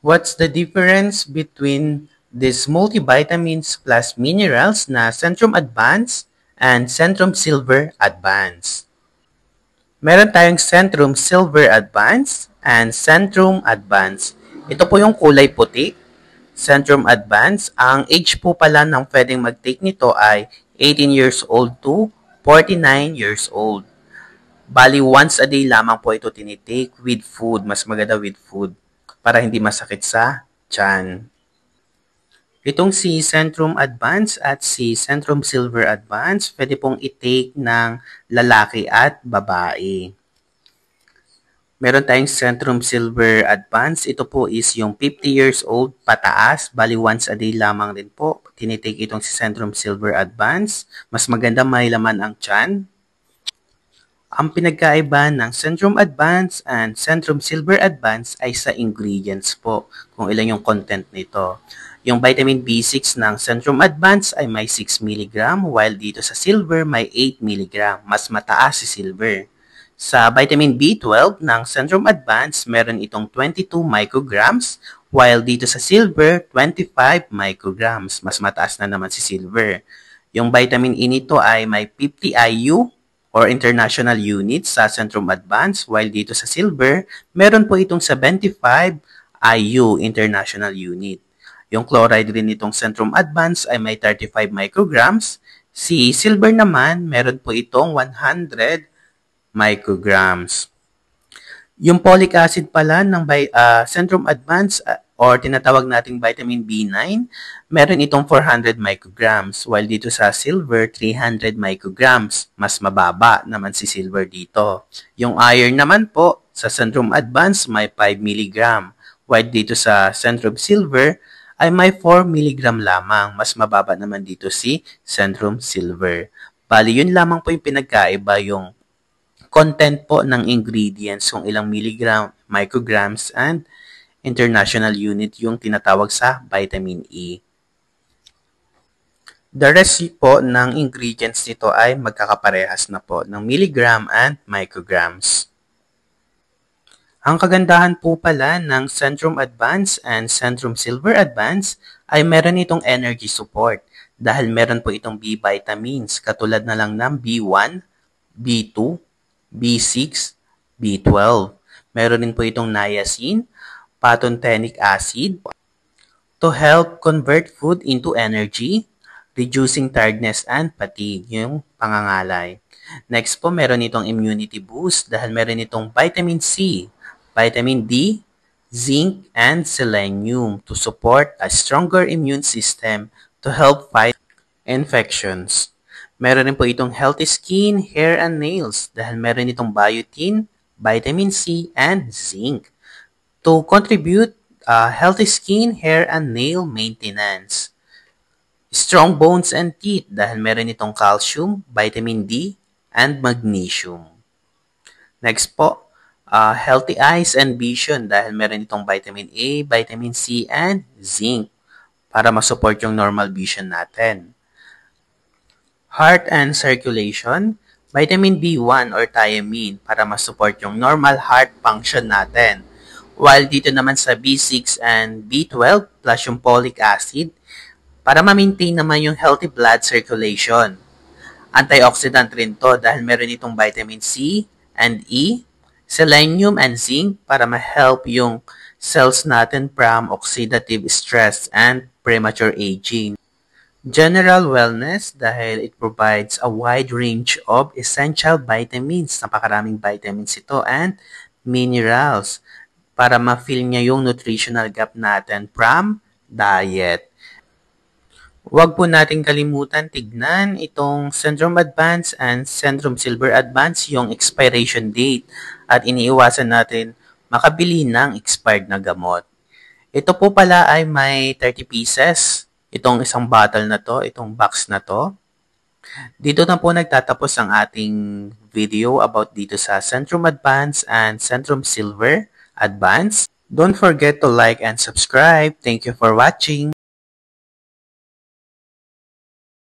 What's the difference between these multivitamins plus minerals na Centrum Advance and Centrum Silver Advance? Meron tayong Centrum Silver Advance and Centrum Advance. Ito po yung kulay puti, Centrum Advance. Ang age po pala ng pwedeng mag-take nito ay 18 years old to 49 years old. Bali, once a day lamang po ito tinitake with food. Mas maganda with food para hindi masakit sa tiyan. Itong si Centrum Advance at si Centrum Silver Advance, pwede pong i-take ng lalaki at babae. Meron tayong Centrum Silver Advance. Ito po is yung 50 years old pataas. Bali, once a day lamang din po. Tinitake itong si Centrum Silver Advance. Mas maganda may laman ang tiyan. Ang pinagkaiba ng Centrum Advance and Centrum Silver Advance ay sa ingredients po, kung ilan yung content nito. Yung vitamin B6 ng Centrum Advance ay may 6 mg, while dito sa Silver may 8 mg. Mas mataas si Silver. Sa vitamin B12 ng Centrum Advance, meron itong 22 micrograms, while dito sa Silver, 25 micrograms. Mas mataas na naman si Silver. Yung vitamin E nito ay may 50 IU or international units sa Centrum Advance, while dito sa Silver, meron po itong 75 IU international unit. Yung chloride rin nitong Centrum Advance ay may 35 micrograms. Si Silver naman, meron po itong 100 micrograms. Yung folic acid pala ng Centrum Advance or tinatawag nating vitamin B9, meron itong 400 micrograms, while dito sa Silver, 300 micrograms. Mas mababa naman si Silver dito. Yung iron naman po, sa Centrum Advance, may 5 mg, while dito sa Centrum Silver, ay may 4 mg lamang. Mas mababa naman dito si Centrum Silver. Bali, yun lamang po yung pinagkaiba, yung content po ng ingredients, kung ilang milligram, micrograms, and international unit yung tinatawag sa vitamin E. The rest po ng ingredients nito ay magkakaparehas na po ng milligram and micrograms. Ang kagandahan po pala ng Centrum Advance and Centrum Silver Advance ay meron itong energy support dahil meron po itong B vitamins katulad na lang ng B1, B2, B6, B12. Meron din po itong niacin, pantothenic acid to help convert food into energy, reducing tiredness and fatigue, yung pangangalay. Next po, meron itong immunity boost dahil meron itong vitamin C, vitamin D, zinc, and selenium to support a stronger immune system to help fight infections. Meron rin po itong healthy skin, hair, and nails dahil meron itong biotin, vitamin C, and zinc to contribute healthy skin, hair, and nail maintenance. Strong bones and teeth dahil meron itong calcium, vitamin D, and magnesium. Next po, healthy eyes and vision dahil meron itong vitamin A, vitamin C, and zinc para masupport yung normal vision natin. Heart and circulation, vitamin B1 or thiamine para masupport yung normal heart function natin. While dito naman sa B6 and B12 plus yung folic acid para ma-maintain naman yung healthy blood circulation. Antioxidant rin to dahil meron itong vitamin C and E, selenium and zinc para ma-help yung cells natin from oxidative stress and premature aging. General wellness dahil it provides a wide range of essential vitamins. Napakaraming vitamins ito and minerals para ma-fill niya yung nutritional gap natin from diet. Huwag po natin kalimutan tignan itong Centrum Advance and Centrum Silver Advance yung expiration date at iniiwasan natin makabili ng expired na gamot. Ito po pala ay may 30 pieces. Itong isang bottle na to, itong box na to. Dito na po nagtatapos ang ating video about dito sa Centrum Advance and Centrum Silver Advance. Don't forget to like and subscribe. Thank you for watching.